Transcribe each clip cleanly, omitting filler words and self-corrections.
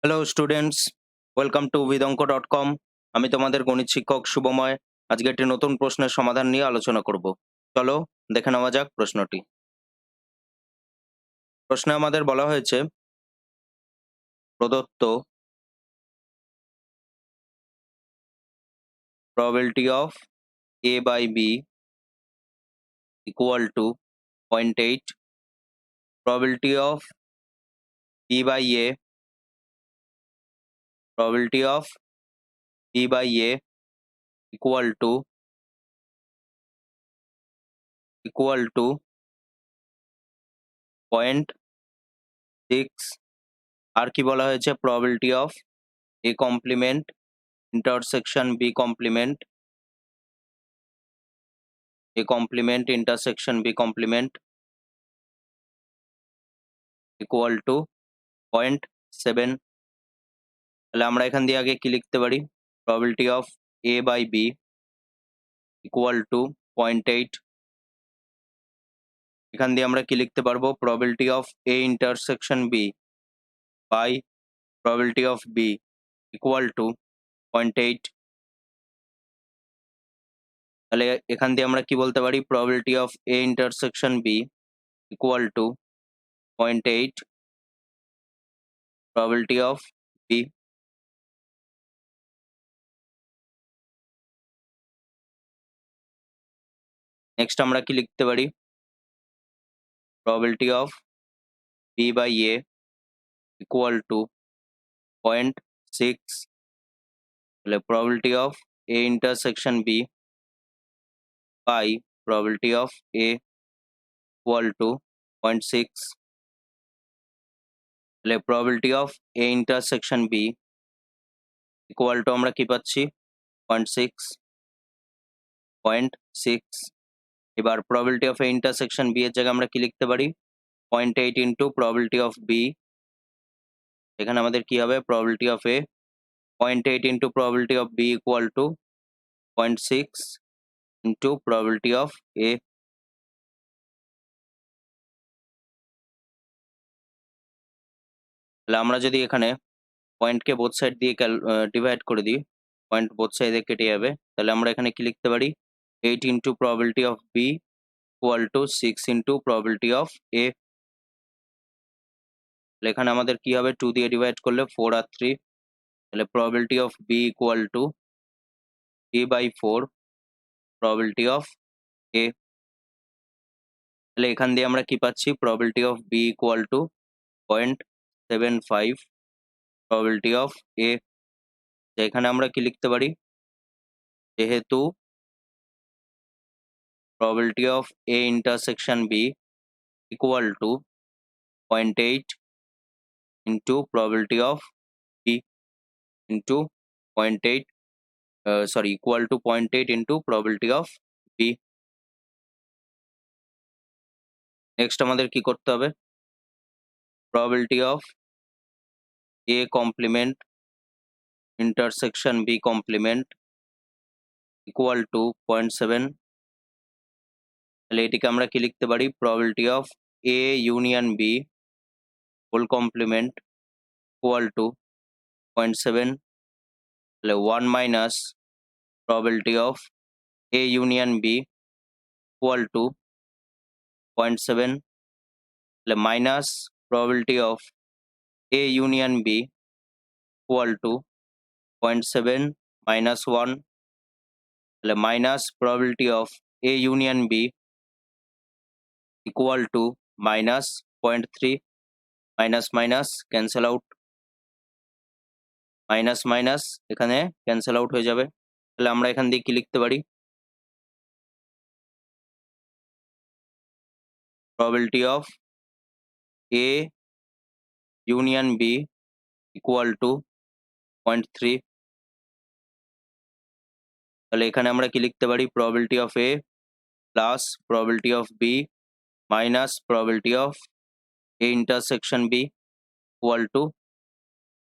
Hello students, welcome to vidonko.com। আমি তোমাদের গণিত শিক্ষক শুভময়। আজকে একটি নতুন প্রশ্নের সমাধান নিয়ে আলোচনা করব। চলো দেখে নেওয়া যাক প্রশ্নটি। প্রশ্নে আমাদের বলা হয়েছে, প্রদত্ত probability of a by b equal to 0.8, probability of b by a, probability of b by a equal to 0.6। আর কি বলা হয়েছে, probability of a complement intersection b complement, a complement intersection b complement equal to 0.7। তাহলে আমরা এখান দিয়ে আগে কি লিখতে পারি, probability of a by b equal to 0.8। এখান দিয়ে আমরা কি লিখতে পারবো, probability of a intersection b by probability of b equal to 0.8। তাহলে এখান দিয়ে আমরা কি বলতে পারি, probability of a intersection b equal to 0.8 probability of b। Next আমরা কি লিখতে পারি, probability of b by a equal to 0.6। তাহলে probability of a intersection b by probability of a equal to 0.6। তাহলে probability of a intersection b equal to আমরা কি পাচ্ছি, 0.6। এবার probability of a intersection b এর জায়গায় আমরা কি লিখতে পারি, 0.8 into probability of b। এখানে আমাদের কি হবে, probability of a 0.8 into probability of b equal to 0.6 into probability of a। তাহলে আমরা যদি এখানে পয়েন্টকে বোথ সাইড দিয়ে ডিভাইড করে দিই, পয়েন্ট বোথ সাইডে কেটে যাবে। তাহলে আমরা এখানে কি লিখতে পারি, 8 into probability of b equal to 6 into probability of a। তাহলে এখানে আমাদের কি হবে, 2 দিয়ে ডিভাইড করলে 4 আর 3। তাহলে probability of b equal to a by 4 probability of a। তাহলে এখান দিয়ে আমরা কি পাচ্ছি, probability of b equal to 0.75 probability of a। এখানে আমরা কি লিখতে পারি, যেহেতু probability of a intersection b equal to 0.8 into probability of b into 0.8 equal to 0.8 into probability of b। Next আমাদের কি করতে হবে, probability of a complement intersection b complement equal to 0.7। তাহলে এটিকে আমরা কি লিখতে পারি, probability of a union b whole complement equal to 0.7। তাহলে 1 minus probability of a union b equal to 0.7। তাহলে minus probability of a union b equal to 0.7 minus 1। তাহলে minus probability of a union b equal to minus 0.3। Minus minus cancel out, minus minus এখানে cancel out হয়ে যাবে। তাহলে আমরা এখান দিয়ে কি লিখতে পারি, probability of a union b equal to 0.3। তাহলে এখানে আমরা কি লিখতে পারি, probability of a plus probability of b minus probability of a intersection b equal to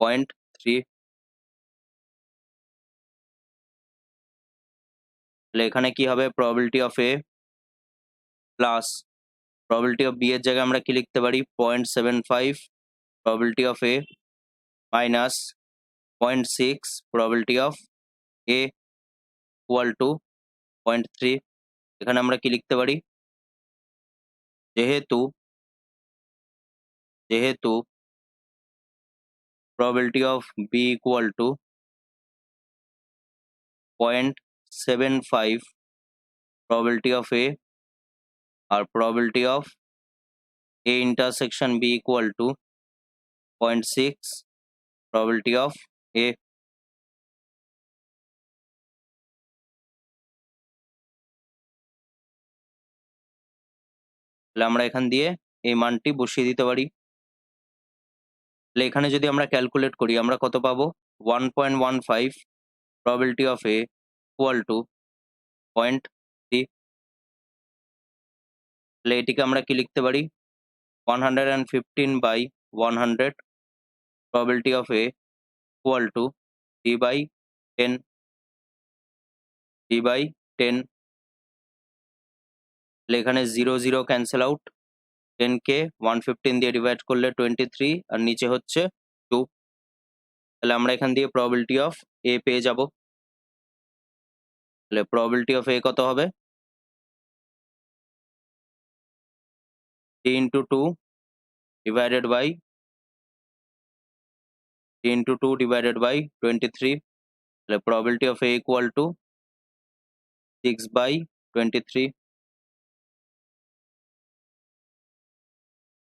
0.3। তাহলে এখানে কি হবে, probability of a plus probability of b এর জায়গায় আমরা কি লিখতে পারি, 0.75 probability of a minus 0.6 probability of A equal to 0.3। এখানে আমরা কি লিখতে পারি, যেহেতু যেহেতু probability of B equal to 0.75 probability of A R probability of A intersection B equal to 0.6 probability of A। তাহলে আমরা এখান দিয়ে এই মানটি বসিয়ে দিতে পারি। তাহলে এখানে যদি আমরা ক্যালকুলেট করি আমরা কত পাবো, 1.15 probability of A equal to 0.3। তাহলে এটিকে আমরা কি লিখতে পারি, 115/100 probability of A equal to 3/10 3/10। তাহলে এখানে 0 0 ক্যান্সেল আউট, 10 কে 115 দিয়ে ডিভাইড করলে 23 আর নিচে হচ্ছে 2। তাহলে আমরা এখান দিয়ে probability of A পেয়ে যাব। তাহলে probability of A কত হবে, 3 into 2 divided by 3 into 2 divided by 23। তাহলে probability of A equal to 6/23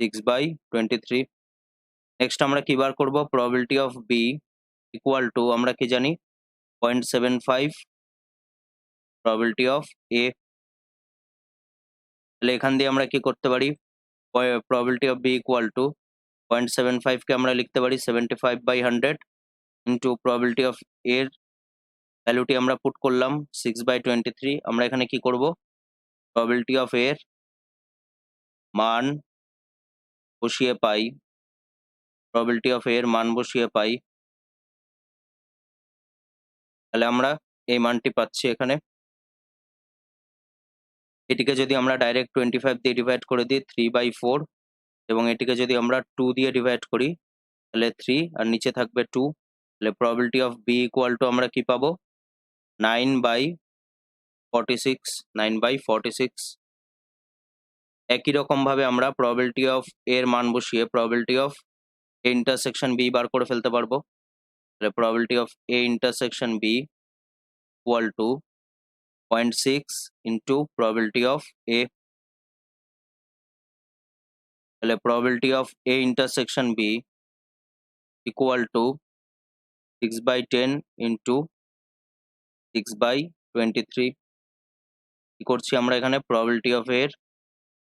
6/23। Next আমরা কি বার করব, probability of B equal to আমরা কি জানি 0.75 probability of A। তাহলে এখান দিয়ে আমরা কি করতে পারি, probability of B equal to 0.75 কে আমরা লিখতে পারি 75/100 ইন্টু probability of A এর ভ্যালুটি আমরা পুট করলাম 6/23। আমরা এখানে কি করব, probability of A এর মান বসিয়ে পাই probability of A এর মান বসিয়ে পাই। তাহলে আমরা এই মানটি পাচ্ছি এখানে। এটিকে যদি আমরা ডাইরেক্ট 25 দিয়ে ডিভাইড করে দিই 3/4 এবং এটিকে যদি আমরা 2 দিয়ে ডিভাইড করি তাহলে 3 আর নিচে থাকবে 2। তাহলে probability of B equal to আমরা কি পাবো, 9/46 9/46। একই রকম ভাবে আমরা probability of A এর মান বসিয়ে probability of A intersection B বার করে ফেলতে পারবো। তাহলে probability of A intersection B equal to 0.6 into probability of A। তাহলে probability of A intersection B equal to 6/10 into 6/23। কি করছি আমরা এখানে, probability of A এর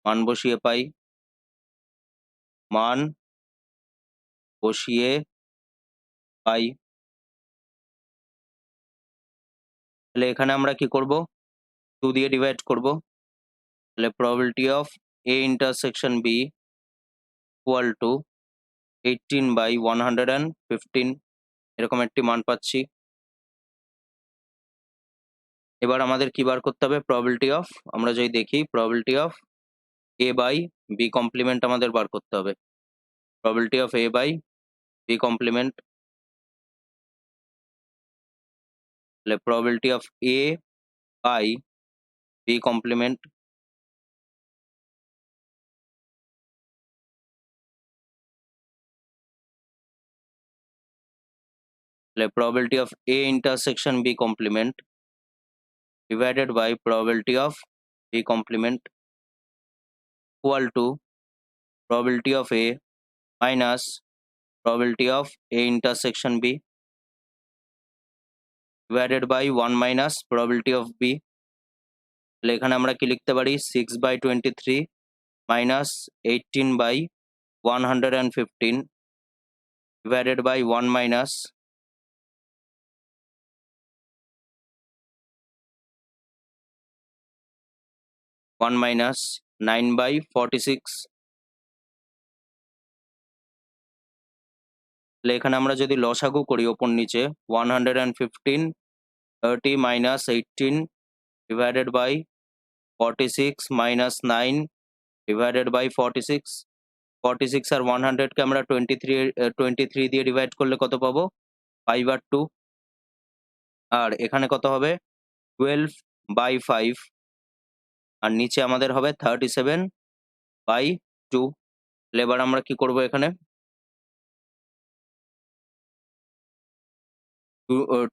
মান বসিয়ে পাই, মান বসিয়ে পাই। তাহলে এখানে আমরা কি করব, 2 দিয়ে ডিভাইড করব। তাহলে probability of A intersection B equal to 18/115 এরকম একটি মান পাচ্ছি। এবার আমাদের কি বার করতে হবে, probability of, আমরা যদি দেখি probability of A by B complement আমাদের বার করতে হবে। probability of A by B complement, তাহলে probability of A by B complement তাহলে probability of A intersection B complement divided by probability of B complement equal to probability of A minus probability of A intersection B divided by 1 minus probability of B। তাহলে এখানে আমরা কি লিখতে পারি, 6/23 minus 18/115 divided by 1 minus 9/46। তাহলে এখানে আমরা যদি লসাগু করি ওপর নিচে 115 30 minus 18 divided by 46 minus 9 divided by 46। 46 আর 100 কে আমরা 23 দিয়ে ডিভাইড করলে কত পাবো? 5 আর 2। আর এখানে কত হবে? 12/5 আর নিচে আমাদের হবে 37/2। তাহলে এবার আমরা কি করব এখানে?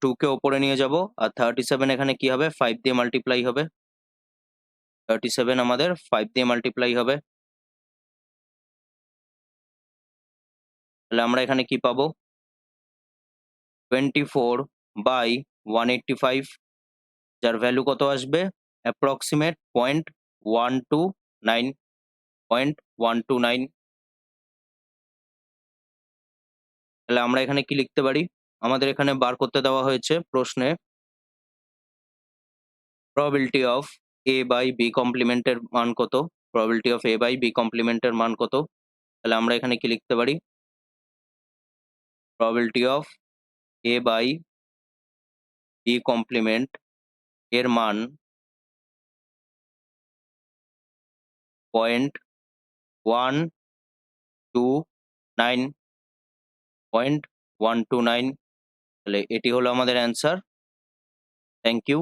2 কে ওপরে নিয়ে যাব আর 37 এখানে কি হবে? 5 দিয়ে মাল্টিপ্লাই হবে। 37 আমাদের 5 দিয়ে মাল্টিপ্লাই হবে। তাহলে আমরা এখানে কি পাবো? 24/185, যার ভ্যালু কত আসবে? অ্যাপ্রক্সিমেট 0.129, 0.129। তাহলে আমরা এখানে কি লিখতে পারি? আমাদের এখানে বার করতে দেওয়া হয়েছে প্রশ্নে probability of a by b complement এর মান কত? probability of a by b complement এর মান কত? তাহলে আমরা এখানে কি লিখতে পারি? probability of a by b complement এর মান 0.129, 0.129। তাহলে এটি হলো আমাদের অ্যান্সার। Thank you.